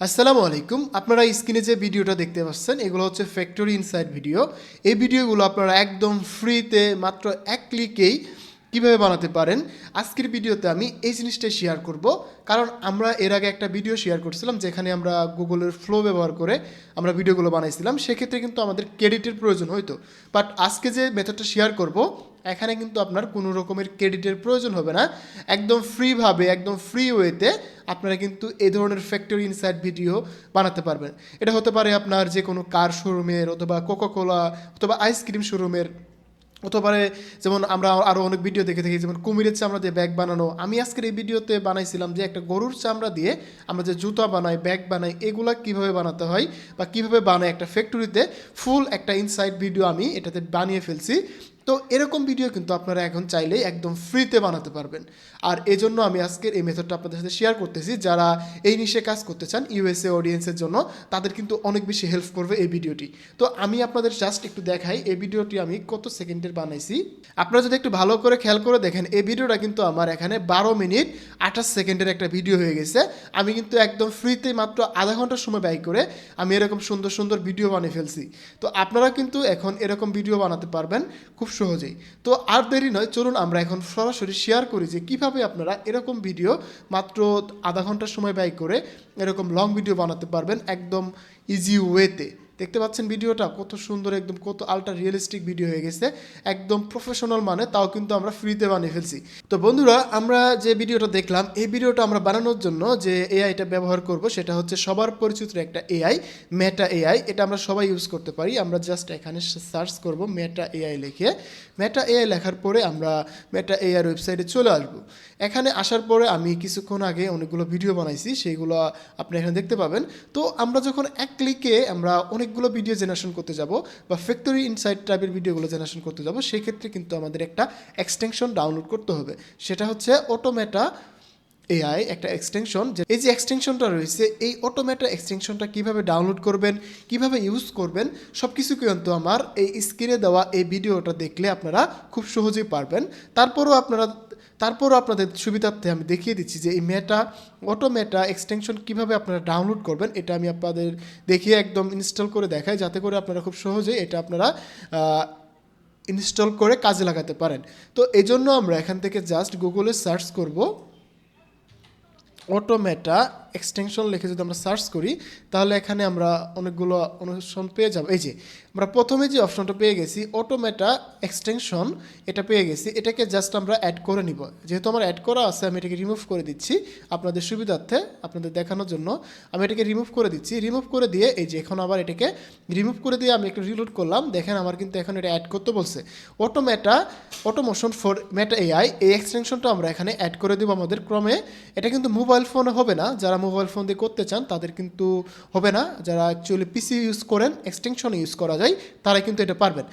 আসসালামু আলাইকুম। আপনারা স্ক্রিনে যে ভিডিওটা দেখতে পাচ্ছেন এগুলো হচ্ছে ফ্যাক্টরি ইনসাইড ভিডিও। এই ভিডিওগুলো আপনারা একদম ফ্রিতে মাত্র এক ক্লিকেই কিভাবে বানাতে পারেন। আজকের ভিডিওতে আমি এই জিনিসটাই শেয়ার করব, কারণ আমরা এর আগে একটা ভিডিও শেয়ার করছিলাম যেখানে আমরা গুগলের ফ্লো ব্যবহার করে আমরা ভিডিওগুলো বানাইছিলাম। সেক্ষেত্রে কিন্তু আমাদের ক্রেডিটের প্রয়োজন হইতো, বাট আজকে যে মেথডটা শেয়ার করব এখানে কিন্তু আপনার কোনো রকমের ক্রেডিটের প্রয়োজন হবে না। একদম ফ্রিভাবে, একদম ফ্রি ওয়েতে আপনারা কিন্তু এই ধরনের ফ্যাক্টরি ইনসাইড ভিডিও বানাতে পারবেন। এটা হতে পারে আপনার যে কোনো কার শোরুমের, অথবা কোকাকোলা, অথবা আইসক্রিম শোরুমের, অথবা যেমন আমরা আরও অনেক ভিডিও দেখে থাকি, যেমন কুমিরের চামড়া দিয়ে ব্যাগ বানানো। আমি আজকের এই ভিডিওতে বানাইছিলাম যে একটা গরুর চামড়া দিয়ে আমরা যে জুতা বানাই, ব্যাগ বানাই, এগুলা কীভাবে বানাতে হয় বা কীভাবে বানাই একটা ফ্যাক্টরিতে, ফুল একটা ইনসাইড ভিডিও আমি এটাতে বানিয়ে ফেলছি। তো এরকম ভিডিও কিন্তু আপনারা এখন চাইলেই একদম ফ্রিতে বানাতে পারবেন। আর এই জন্য আমি আজকের এই মেথডটা আপনাদের সাথে শেয়ার করতেছি। যারা এই নিশে কাজ করতে চান ইউএসএ অডিয়েন্সের জন্য, তাদের কিন্তু অনেক বেশি হেল্প করবে এই ভিডিওটি। তো আমি আপনাদের জাস্ট একটু দেখাই এই ভিডিওটি আমি কত সেকেন্ডের বানাইছি। আপনারা যদি একটু ভালো করে খেয়াল করে দেখেন, এই ভিডিওটা কিন্তু আমার এখানে 12 মিনিট 28 সেকেন্ডের একটা ভিডিও হয়ে গেছে। আমি কিন্তু একদম ফ্রিতে মাত্র আধা ঘন্টার সময় ব্যয় করে আমি এরকম সুন্দর সুন্দর ভিডিও বানিয়ে ফেলছি। তো আপনারা কিন্তু এখন এরকম ভিডিও বানাতে পারবেন খুব সহজেই। তো আর দেরি নয়, চলুন আমরা এখন সরাসরি শেয়ার করি যে কীভাবে আপনারা এরকম ভিডিও মাত্র আধা ঘন্টার সময় ব্যয় করে এরকম লং ভিডিও বানাতে পারবেন একদম ইজি ওয়েতে। দেখতে পাচ্ছেন ভিডিওটা কত সুন্দর, একদম কত আলট্রা রিয়েলিস্টিক ভিডিও হয়ে গেছে, একদম প্রফেশনাল মানে, তাও কিন্তু আমরা ফ্রিতে বানিয়ে ফেলছি। তো বন্ধুরা, আমরা যে ভিডিওটা দেখলাম এই ভিডিওটা আমরা বানানোর জন্য যে এআইটা ব্যবহার করব সেটা হচ্ছে সবার পরিচিত একটা এআই, মেটা এআই। এটা আমরা সবাই ইউজ করতে পারি। আমরা জাস্ট এখানে সার্চ করব মেটা এআই লিখে। মেটা এআই লেখার পরে আমরা মেটা এআইয়ের ওয়েবসাইটে চলে আসব। এখানে আসার পরে আমি কিছুক্ষণ আগে অনেকগুলো ভিডিও বানাইছি, সেইগুলো আপনি এখানে দেখতে পাবেন। তো আমরা যখন এক ক্লিকে আমরা অনেকগুলো ভিডিও জেনারেশন করতে যাব বা ফ্যাক্টরি ইনসাইড টাইপের ভিডিওগুলো জেনারেশন করতে যাব, সেক্ষেত্রে কিন্তু আমাদের একটা এক্সটেনশন ডাউনলোড করতে হবে। সেটা হচ্ছে অটোমেটা এআই, একটা এক্সটেনশন। এই যে এক্সটেনশনটা রয়েছে, এই অটোমেটা এক্সটেনশনটা কীভাবে ডাউনলোড করবেন, কিভাবে ইউজ করবেন, সব কিছু কিন্তু আমার এই স্ক্রিনে দেওয়া এই ভিডিওটা দেখলে আপনারা খুব সহজেই পারবেন। তারপরও আপনাদের সুবিধার্থে আমি দেখিয়ে দিচ্ছি যে এই অটোমেটা এক্সটেনশন কীভাবে আপনারা ডাউনলোড করবেন। এটা আমি আপনাদের দেখিয়ে একদম ইনস্টল করে দেখাই, যাতে করে আপনারা খুব সহজে এটা আপনারা ইনস্টল করে কাজে লাগাতে পারেন। তো এই জন্য আমরা এখান থেকে জাস্ট গুগলে সার্চ করব অটোমেটা এক্সটেনশন লিখে যদি আমরা সার্চ করি, তাহলে এখানে আমরা অনেকগুলো অপশন পেয়ে যাব। এই যে আমরা প্রথমে যে অপশনটা পেয়ে গেছি অটোমেটা এক্সটেনশন, এটা পেয়ে গেছি। এটাকে জাস্ট আমরা অ্যাড করে নিব। যেহেতু আমার অ্যাড করা আছে, আমি এটাকে রিমুভ করে দিচ্ছি আপনাদের সুবিধার্থে, আপনাদের দেখানোর জন্য আমি এটাকে রিমুভ করে দিচ্ছি। রিমুভ করে দিয়ে এই যে এখন আবার এটাকে রিমুভ করে দিয়ে আমি একটু রিলোড করলাম। দেখেন আমার কিন্তু এখন এটা অ্যাড করতে বলছে অটোমোশন ফর মেটা এআই। এই এক্সটেনশনটা আমরা এখানে অ্যাড করে দেবো আমাদের ক্রমে। এটা কিন্তু মোবাইল ফোনে হবে না, যারা মোবাইল ফোন দিয়ে করতে চান তাদের কিন্তু হবে না। যারা অ্যাকচুয়ালি পিসি ইউজ করেন, এক্সটেনশন ইউজ করা যায়, তারা কিন্তু এটা পারবেন।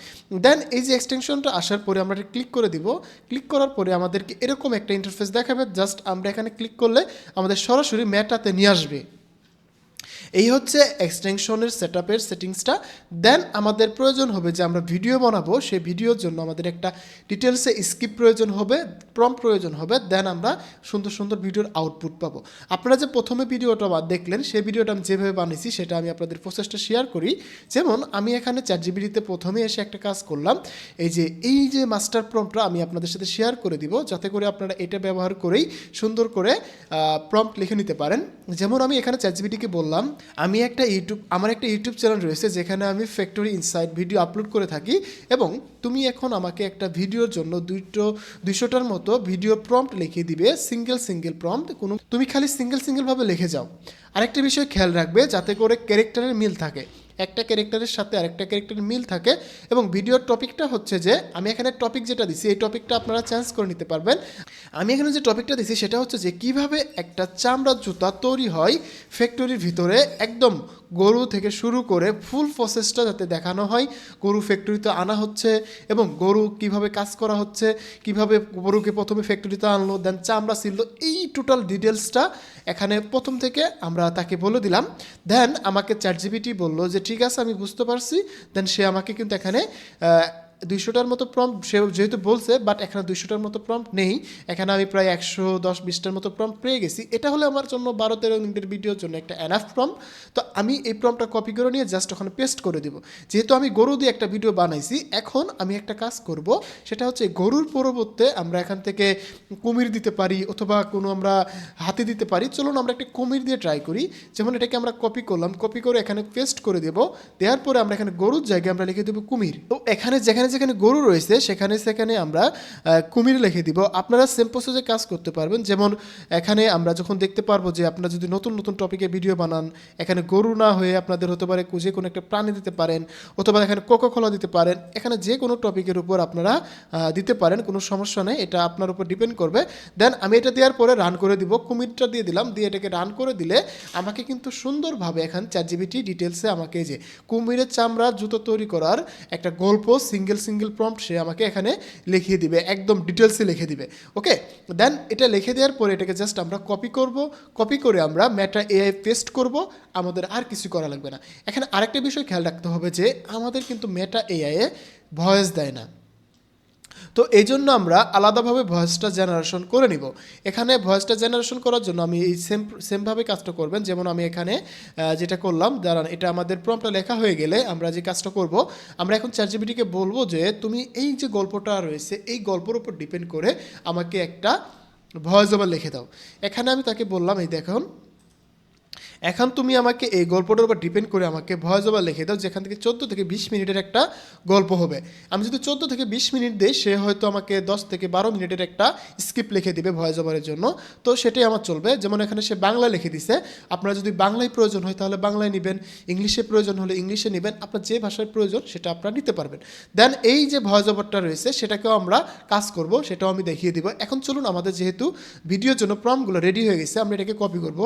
দেন এই যে এক্সটেনশনটা আসার পরে আমরা এটা ক্লিক করে দিব। ক্লিক করার পরে আমাদেরকে এরকম একটা ইন্টারফেস দেখাবে। জাস্ট আমরা এখানে ক্লিক করলে আমাদের সরাসরি মেটাতে নিয়ে আসবে। এই হচ্ছে এক্সটেনশনের সেটিংসটা। দেন আমাদের প্রয়োজন হবে যে আমরা ভিডিও বানাবো, সেই ভিডিওর জন্য আমাদের একটা ডিটেলসে স্ক্রিপ্ট প্রয়োজন হবে, প্রম্পট প্রয়োজন হবে। দেন আমরা সুন্দর সুন্দর ভিডিওর আউটপুট পাবো। আপনারা যে প্রথমে ভিডিওটা দেখলেন, সেই ভিডিওটা আমি যেভাবে বানিয়েছি সেটা আমি আপনাদের প্রসেসটা শেয়ার করি। যেমন আমি এখানে চ্যাটজিপিটিতে প্রথমে এসে একটা কাজ করলাম। এই যে মাস্টার প্রম্পটটা আমি আপনাদের সাথে শেয়ার করে দিব, যাতে করে আপনারা এটা ব্যবহার করেই সুন্দর করে প্রম্পট লিখে নিতে পারেন। যেমন আমি এখানে চ্যাটজিপিটিকে বললাম আমার একটা ইউটিউব চ্যানেল রয়েছে যেখানে আমি ফ্যাক্টরি ইনসাইড ভিডিও আপলোড করে থাকি, এবং তুমি এখন আমাকে একটা ভিডিওর জন্য 200টার মতো ভিডিও প্রম্পট লিখে দিবে, সিঙ্গেল প্রম্পট। তুমি খালি সিঙ্গেলভাবে লিখে যাও। আরেকটা বিষয় খেয়াল রাখবে, যাতে করে ক্যারেক্টারের মিল থাকে, একটা ক্যারেক্টারের সাথে আরেকটা ক্যারেক্টারের মিল থাকে। এবং ভিডিওর টপিকটা হচ্ছে যে আমি এখানে টপিক যেটা দিছি, এই টপিকটা আপনারা চেঞ্জ করে নিতে পারবেন। আমি এখানে যে টপিকটা দিছি সেটা হচ্ছে যে কীভাবে একটা চামড়ার জুতা তৈরি হয় ফ্যাক্টরির ভিতরে, একদম গরু থেকে শুরু করে ফুল প্রসেসটা যাতে দেখানো হয়। গরু ফ্যাক্টরিতে আনা হচ্ছে এবং গরু কিভাবে কাজ করা হচ্ছে, কিভাবে গরুকে প্রথমে ফ্যাক্টরিতে আনলো, দেন চামড়া ছিল, এই টোটাল ডিটেলসটা এখানে প্রথম থেকে আমরা তাকে বলে দিলাম। দেন আমাকে চ্যাটজিপিটি বললো যে ঠিক আছে, আমি বুঝতে পারছি। দেন সে আমাকে কিন্তু এখানে 200টার মতো প্রম্পট সে যেহেতু বলছে, বাট এখানে 200টার মতো প্রম্পট নেই। এখানে আমি প্রায় 110-20টার মতো প্রম্পট পেয়ে গেছি। এটা হলে আমার জন্য 12-13 মিনিটের ভিডিওর জন্য একটা এনাফ প্রম্পট। তো আমি এই প্রম্পটটা কপি করে নিয়ে জাস্ট ওখানে পেস্ট করে দিব। যেহেতু আমি গরু দিয়ে একটা ভিডিও বানাইছি, এখন আমি একটা কাজ করব, সেটা হচ্ছে গরুর পরিবর্তে আমরা এখান থেকে কুমির দিতে পারি, অথবা কোনো আমরা হাতি দিতে পারি। চলুন আমরা একটা কুমির দিয়ে ট্রাই করি। যেমন এটাকে আমরা কপি করলাম, কপি করে এখানে পেস্ট করে দেব। দেওয়ার পরে আমরা এখানে গরুর জায়গায় আমরা লিখে দেবো কুমির। তো এখানে যেখানে যেখানে গরু রয়েছে সেখানে আমরা কুমির লিখে দিব। আপনারা সেম প্রসেসে কাজ করতে পারবেন। যেমন এখানে আমরা যখন দেখতে পারবো যে আপনারা যদি নতুন নতুন টপিকে ভিডিও বানান, এখানে গরু না হয়ে আপনাদের হতে পারে যে কোনো একটা প্রাণী দিতে পারেন, অথবা এখানে কোকাকোলা দিতে পারেন। এখানে যে কোনো টপিকের উপর আপনারা দিতে পারেন, কোনো সমস্যা নেই, এটা আপনার উপর ডিপেন্ড করবে। দেন আমি এটা দেওয়ার পরে রান করে দিব, কুমিরটা দিয়ে দিলাম, দিয়ে এটাকে রান করে দিলে আমাকে কিন্তু সুন্দরভাবে এখানে চ্যাটজিপিটি ডিটেলসে আমাকে যে কুমিরের চামড়া জুতো তৈরি করার একটা গল্প সিঙ্গেল প্রম্পট সে আমাকে এখানে লিখিয়ে দিবে, একদম ডিটেলসে লিখে দিবে। ওকে, দেন এটা লিখে দেওয়ার পরে এটাকে জাস্ট আমরা কপি করব, কপি করে আমরা মেটা এআই পেস্ট করব, আমাদের আর কিছু করা লাগবে না। এখানে আরেকটা বিষয় খেয়াল রাখতে হবে যে আমাদের কিন্তু মেটা এআই এ ভয়েস দেয় না। তো এই জন্য আমরা আলাদাভাবে ভয়েসটা জেনারেশন করে নিব। এখানে ভয়েসটা জেনারেশন করার জন্য আমি এই সেমভাবে কাজটা করবেন। যেমন আমি এখানে যেটা করলাম, দাঁড়ান, এটা আমাদের প্রম্পটটা লেখা হয়ে গেলে আমরা যে কাজটা করব, আমরা এখন চ্যাটজিপিটিকে বলবো যে তুমি এই যে গল্পটা রয়েছে এই গল্পের উপর ডিপেন্ড করে আমাকে একটা ভয়েস ওভার লিখে দাও। এখানে আমি তাকে বললাম, এই দেখুন, এখন তুমি আমাকে এই গল্পটার উপর ডিপেন্ড করে আমাকে ভয়েস ওভার লিখে দাও, যেখান থেকে 14 থেকে 20 মিনিটের একটা গল্প হবে। আমি যদি 14 থেকে 20 মিনিট দিই, সে হয়তো আমাকে 10 থেকে 12 মিনিটের একটা স্ক্রিপ্ট লিখে দিবে ভয়েস ওভারের জন্য। তো সেটাই আমার চলবে। যেমন এখানে সে বাংলা লিখে দিছে, আপনারা যদি বাংলায় প্রয়োজন হয় তাহলে বাংলায় নেবেন, ইংলিশে প্রয়োজন হলে ইংলিশে নেবেন, আপনার যে ভাষায় প্রয়োজন সেটা আপনারা নিতে পারবেন। দেন এই যে ভয়েস ওভারটা রয়েছে সেটাকেও আমরা কাজ করব, সেটাও আমি দেখিয়ে দিব। এখন চলুন, আমাদের যেহেতু ভিডিওর জন্য প্রম্পটগুলো রেডি হয়ে গেছে, আমরা এটাকে কপি করব।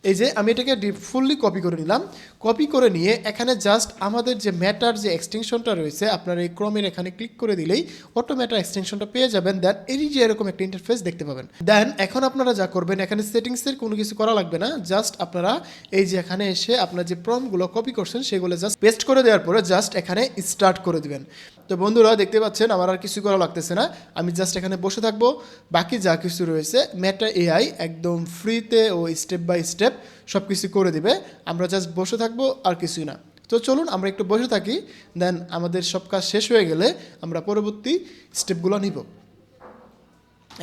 এই যে আমি এটাকে ফুললি কপি করে নিলাম। কপি করে নিয়ে এখানে জাস্ট আমাদের যে ম্যাটার যে এক্সটেনশনটা রয়েছে, আপনার এই ক্রমের এখানে ক্লিক করে দিলেই অটো ম্যাটার এক্সটেনশনটা পেয়ে যাবেন। দেন এই যে এরকম একটা ইন্টারফেস দেখতে পাবেন। দেন এখন আপনারা যা করবেন, এখানে সেটিংসের কোনো কিছু করা লাগবে না, জাস্ট আপনারা এই যে এখানে এসে আপনার যে প্রম্পটগুলো কপি করছেন সেগুলো জাস্ট পেস্ট করে দেওয়ার পরে জাস্ট এখানে স্টার্ট করে দিবেন। তো বন্ধুরা দেখতে পাচ্ছেন আমার আর কিছু করা লাগতেছে না, আমি জাস্ট এখানে বসে থাকবো। বাকি যা কিছু রয়েছে মেটা এআই একদম ফ্রিতে ও স্টেপ বাই স্টেপ সব কিছু করে দিবে, আমরা জাস্ট বসে থাকবো, আর কিছুই না। তো চলুন আমরা একটু বসে থাকি, দেন আমাদের সব কাজ শেষ হয়ে গেলে আমরা পরবর্তী স্টেপগুলো নিব।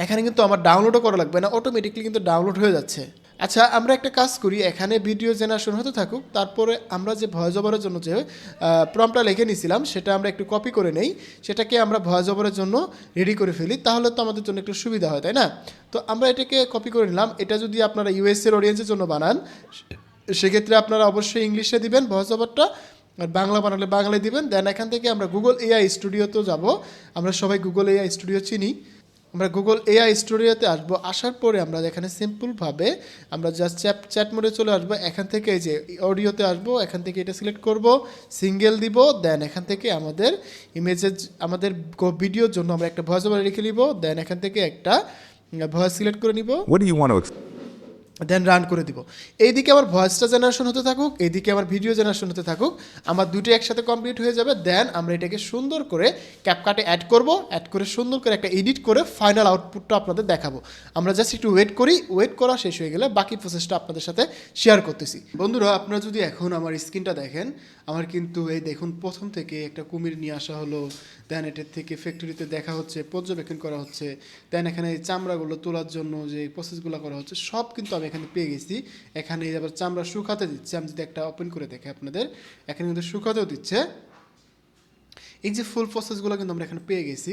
এখানে কিন্তু আমার ডাউনলোডও করা লাগবে না, অটোমেটিকলি কিন্তু ডাউনলোড হয়ে যাচ্ছে। আচ্ছা, আমরা একটা কাজ করি, এখানে ভিডিও জেনারেশন হতে থাকুক, তারপরে আমরা যে ভয়েস ওভারের জন্য যে প্রম্পটটা লিখে নিয়েছিলাম সেটা আমরা একটু কপি করে নেই, সেটাকে আমরা ভয়েস ওভারের জন্য রেডি করে ফেলি, তাহলে তো আমাদের জন্য একটু সুবিধা হয়, তাই না? তো আমরা এটাকে কপি করে নিলাম। এটা যদি আপনারা ইউএসএর অডিয়েন্সের জন্য বানান, সেক্ষেত্রে আপনারা অবশ্যই ইংলিশে দিবেন ভয়েস ওভারটা, আর বাংলা বানালে বাংলায় দিবেন। দেন এখান থেকে আমরা গুগল এআই স্টুডিওতেও যাব, আমরা সবাই গুগল এআই স্টুডিও চিনি। আমরা গুগল এআই স্টুডিওতে আসবো, আসার পরে আমরা এখানে সিম্পলভাবে আমরা জাস্ট চ্যাট মোডে চলে আসবো। এখান থেকে এই যে অডিওতে আসবো, এখান থেকে এটা সিলেক্ট করব, সিঙ্গেল দিব। দেন এখান থেকে আমাদের ইমেজের আমাদের ভিডিওর জন্য আমরা একটা ভয়েস ওভার রেখে নিব। দেন এখান থেকে একটা ভয়েস সিলেক্ট করে নিব, দেন রান করে দিব। এইদিকে আমার ভয়েসটা জেনারেশন হতে থাকুক, এইদিকে আমার ভিডিও জেনারেশন হতে থাকুক, আমার দুটো একসাথে কমপ্লিট হয়ে যাবে। দেন আমরা এটাকে সুন্দর করে ক্যাপকাটে অ্যাড করব, অ্যাড করে সুন্দর করে একটা এডিট করে ফাইনাল আউটপুটটা আপনাদের দেখাবো। আমরা জাস্ট একটু ওয়েট করি, ওয়েট করা শেষ হয়ে গেলে বাকি প্রসেসটা আপনাদের সাথে শেয়ার করতেছি। বন্ধুরা, আপনারা যদি এখন আমার স্ক্রিনটা দেখেন, আমার কিন্তু এই দেখুন প্রথম থেকে একটা কুমির নিয়ে আসা হলো, দেন এটার থেকে ফ্যাক্টরিতে দেখা হচ্ছে, পর্যবেক্ষণ করা হচ্ছে, দেন এখানে চামড়াগুলো তোলার জন্য যে প্রসেসগুলো করা হচ্ছে সব কিন্তু আমি এখানে পেয়ে গেছি। এখানে আবার চামড়া শুকাতে দিচ্ছে, আমি যদি একটা ওপেন করে দেখি আপনাদের, এখানে কিন্তু শুকাতেও দিচ্ছে। এই যে ফুল প্রসেসগুলো কিন্তু আমরা এখানে পেয়ে গেছি।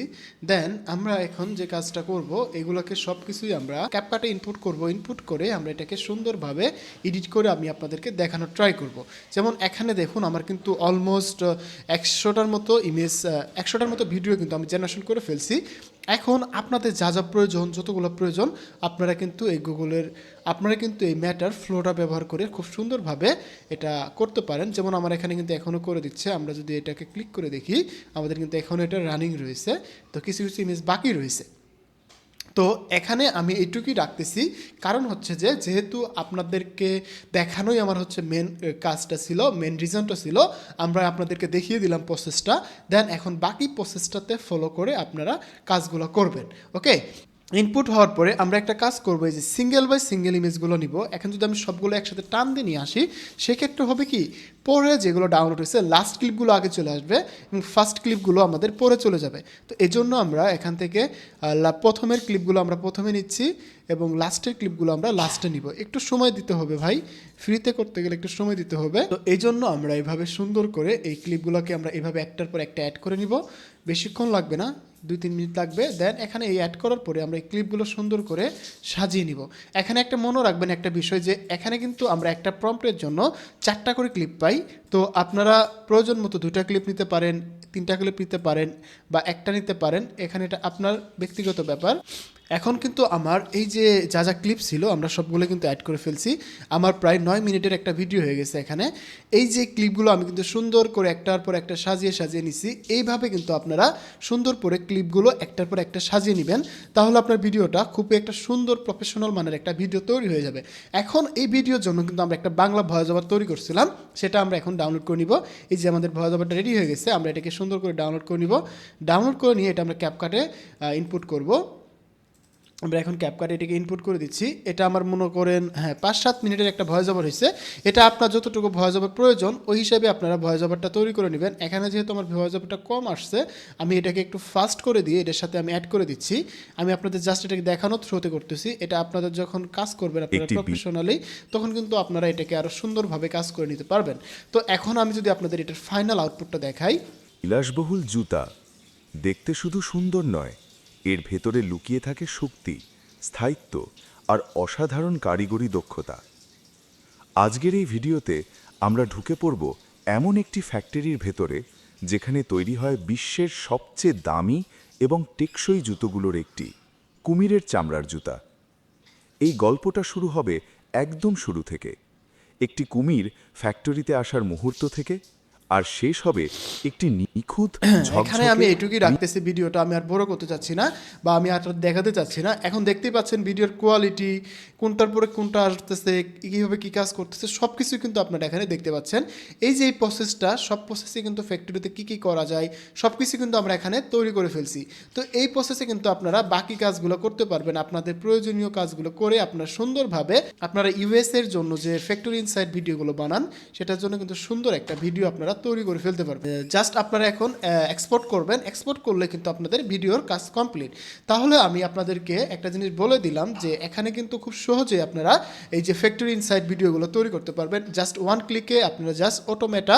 দেন আমরা এখন যে কাজটা করব, এগুলোকে সব কিছুই আমরা ক্যাপকাটে ইনপুট করব, ইনপুট করে আমরা এটাকে সুন্দরভাবে এডিট করে আমি আপনাদেরকে দেখানোর ট্রাই করব। যেমন এখানে দেখুন আমার কিন্তু অলমোস্ট 100টার মতো ইমেজ, 100টার মতো ভিডিও কিন্তু আমি জেনারেশন করে ফেলছি। এখন আপনাদের যা যা প্রয়োজন, যতগুলো প্রয়োজন, আপনারা কিন্তু এই ম্যাটার ফ্লোটা ব্যবহার করে খুব সুন্দরভাবে এটা করতে পারেন। যেমন আমার এখানে কিন্তু এখনও করে দিচ্ছে, আমরা যদি এটাকে ক্লিক করে দেখি আমাদের কিন্তু এখনও এটা রানিং রয়েছে, তো কিছু কিছু ইমেজ বাকি রয়েছে। তো এখানে আমি এইটুকুই রাখতেছি, কারণ হচ্ছে যে যেহেতু আপনাদেরকে দেখানোই আমার হচ্ছে মেন কাজটা ছিল, মেন রিজনটা ছিল, আমরা আপনাদেরকে দেখিয়ে দিলাম প্রসেসটা, দেন এখন বাকি প্রসেসটাতে ফলো করে আপনারা কাজগুলো করবেন। ওকে, ইনপুট হওয়ার পরে আমরা একটা কাজ করবো, এই যে সিঙ্গেল বাই সিঙ্গেল ইমেজগুলো নিব। এখন যদি আমি সবগুলো একসাথে টান দিয়ে নিয়ে আসি, সেক্ষেত্রে হবে কি, পরে যেগুলো ডাউনলোড হয়েছে লাস্ট ক্লিপগুলো আগে চলে আসবে এবং ফার্স্ট ক্লিপগুলো আমাদের পরে চলে যাবে। তো এই জন্য আমরা এখান থেকে প্রথমের ক্লিপগুলো আমরা প্রথমে নিচ্ছি এবং লাস্টের ক্লিপগুলো আমরা লাস্টে নিব। একটু সময় দিতে হবে ভাই, ফ্রিতে করতে গেলে একটু সময় দিতে হবে। তো এই জন্য আমরা এইভাবে সুন্দর করে এই ক্লিপগুলোকে আমরা এইভাবে একটার পর একটা অ্যাড করে নিব। বেশিক্ষণ লাগবে না, 2-3 মিনিট লাগবে। দেন এখানে এই অ্যাড করার পরে আমরা এই ক্লিপগুলো সুন্দর করে সাজিয়ে নিব। এখানে একটা মনে রাখবেন একটা বিষয়, যে এখানে কিন্তু আমরা একটা প্রম্পটের জন্য 4টা করে ক্লিপ পাই। তো আপনারা প্রয়োজন মতো 2টা ক্লিপ নিতে পারেন, 3টা ক্লিপ নিতে পারেন বা একটা নিতে পারেন, এখানে এটা আপনার ব্যক্তিগত ব্যাপার। এখন কিন্তু আমার এই যে যা যা ক্লিপ ছিল আমরা সবগুলো কিন্তু অ্যাড করে ফেলছি। আমার প্রায় 9 মিনিটের একটা ভিডিও হয়ে গেছে এখানে। এই যে ক্লিপগুলো আমি কিন্তু সুন্দর করে একটার পর একটা সাজিয়ে সাজিয়ে নিছি। এইভাবে কিন্তু আপনারা সুন্দর করে ক্লিপগুলো একটার পর একটা সাজিয়ে নেবেন, তাহলে আপনার ভিডিওটা খুবই একটা সুন্দর প্রফেশনাল মানের একটা ভিডিও তৈরি হয়ে যাবে। এখন এই ভিডিওর জন্য কিন্তু আমরা একটা বাংলা ভয়েস ওভার তৈরি করছিলাম, সেটা আমরা এখন ডাউনলোড করে নিব। এই যে আমাদের ভয়েস ওভারটা রেডি হয়ে গেছে, আমরা এটাকে সুন্দর করে ডাউনলোড করে নিব। ডাউনলোড করে নিয়ে এটা আমরা ক্যাপকাটে ইনপুট করব। আমরা এখন ক্যাপকাটে এটাকে ইনপুট করে দিচ্ছি। এটা আমার মনে করেন 5-7 মিনিটের একটা ভয়েস ওভার হয়েছে। এটা আপনার যতটুকু ভয়েস ওভার প্রয়োজন ওই হিসাবে আপনারা ভয়েস ওভারটা তৈরি করে নেবেন। এখানে যেহেতু আমার ভয়েস ওভারটা কম আসছে, আমি এটাকে একটু ফাস্ট করে দিয়ে এটার সাথে আমি অ্যাড করে দিচ্ছি। আমি আপনাদের জাস্ট এটাকে দেখানোর থ্রুতে করতেছি। এটা আপনাদের যখন কাজ করবেন আপনারা প্রফেশনালি, তখন কিন্তু আপনারা এটাকে আরও সুন্দরভাবে কাজ করে নিতে পারবেন। তো এখন আমি যদি আপনাদের এটার ফাইনাল আউটপুটটা দেখাই। বিলাসবহুল জুতা দেখতে শুধু সুন্দর নয়, এর ভেতরে লুকিয়ে থাকে শক্তি, স্থায়িত্ব আর অসাধারণ কারিগরি দক্ষতা। আজকের এই ভিডিওতে আমরা ঢুকে পড়ব এমন একটি ফ্যাক্টরির ভেতরে, যেখানে তৈরি হয় বিশ্বের সবচেয়ে দামি এবং টেকসই জুতোগুলোর একটি, কুমিরের চামড়ার জুতা। এই গল্পটা শুরু হবে একদম শুরু থেকে, একটি কুমির ফ্যাক্টরিতে আসার মুহূর্ত থেকে, আর শেষ হবে একটি নিখুঁত এখানে আমি এটুকুই রাখতেছি, ভিডিওটা আমি আর বড় করতে চাচ্ছি না বা আমি আর দেখাতে চাচ্ছি না। এখন দেখতেই পাচ্ছেন ভিডিওর কোয়ালিটি, কোনটার পরে কোনটা আসতেছে, কীভাবে কী কাজ করতেছে, সব কিছু কিন্তু আপনারা এখানে দেখতে পাচ্ছেন। এই যে এই প্রসেসটা, সব প্রসেসে কিন্তু ফ্যাক্টরিতে কী কী করা যায় সব কিছু কিন্তু আমরা এখানে তৈরি করে ফেলছি। তো এই প্রসেসে কিন্তু আপনারা বাকি কাজগুলো করতে পারবেন, আপনাদের প্রয়োজনীয় কাজগুলো করে আপনারা সুন্দরভাবে আপনারা ইউএসের জন্য যে ফ্যাক্টরি ইনসাইড ভিডিওগুলো বানান, সেটার জন্য কিন্তু সুন্দর একটা ভিডিও আপনারা তৈরি করে ফেলতে পারবেন। জাস্ট আপনারা এখন এক্সপোর্ট করবেন, এক্সপোর্ট করলে কিন্তু আপনাদের ভিডিওর কাজ কমপ্লিট। তাহলে আমি আপনাদেরকে একটা জিনিস বলে দিলাম যে এখানে কিন্তু খুব সহজে আপনারা এই যে ফ্যাক্টরি ইনসাইড ভিডিওগুলো তৈরি করতে পারবেন, জাস্ট ওয়ান ক্লিকে আপনারা জাস্ট অটোমেটা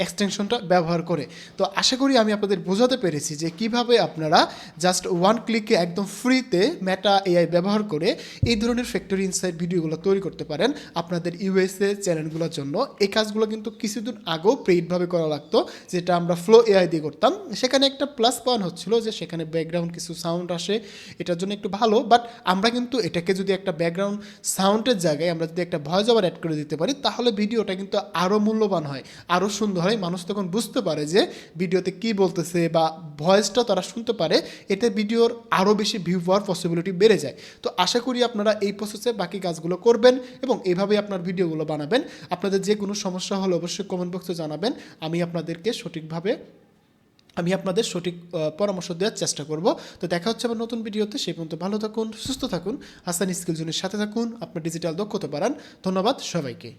এক্সটেনশনটা ব্যবহার করে। তো আশা করি আমি আপনাদের বোঝাতে পেরেছি যে কিভাবে আপনারা জাস্ট ওয়ান ক্লিকে একদম ফ্রিতে মেটা এআই ব্যবহার করে এই ধরনের ফ্যাক্টরি ইনসাইড ভিডিওগুলো তৈরি করতে পারেন আপনাদের ইউএসএ চ্যানেলগুলোর জন্য। এই কাজগুলো কিন্তু কিছুদিন আগেও পেইডভাবে করা লাগতো, যেটা আমরা ফ্লো এআই দিয়ে করতাম। সেখানে একটা প্লাস পয়েন্ট হচ্ছিল যে সেখানে ব্যাকগ্রাউন্ড কিছু সাউন্ড আসে, এটার জন্য একটু ভালো। বাট আমরা কিন্তু এটাকে যদি একটা ব্যাকগ্রাউন্ড সাউন্ডের জায়গায় আমরা যদি একটা ভয়েস ওভার অ্যাড করে দিতে পারি, তাহলে ভিডিওটা কিন্তু আরও মূল্যবান হয়, আরও সুন্দর হয়। মানুষ তখন বুঝতে পারে যে ভিডিওতে কি বলতেছে বা ভয়েসটা তারা শুনতে পারে, এতে ভিডিওর আরও বেশি ভিউ পাওয়ার পসিবিলিটি বেড়ে যায়। তো আশা করি আপনারা এই প্রসেসে বাকি কাজগুলো করবেন এবং এইভাবে আপনার ভিডিওগুলো বানাবেন। আপনাদের যে কোনো সমস্যা হলে অবশ্যই কমেন্ট বক্সে জানাবেন, আমি আপনাদের সঠিক পরামর্শ দেওয়ার চেষ্টা করব। তো দেখা হচ্ছে আবার নতুন ভিডিওতে, সেই পর্যন্ত ভালো থাকুন, সুস্থ থাকুন, হাসান স্কিল জোনের সাথে থাকুন, আপনার ডিজিটাল দক্ষতা বাড়ান। ধন্যবাদ সবাইকে।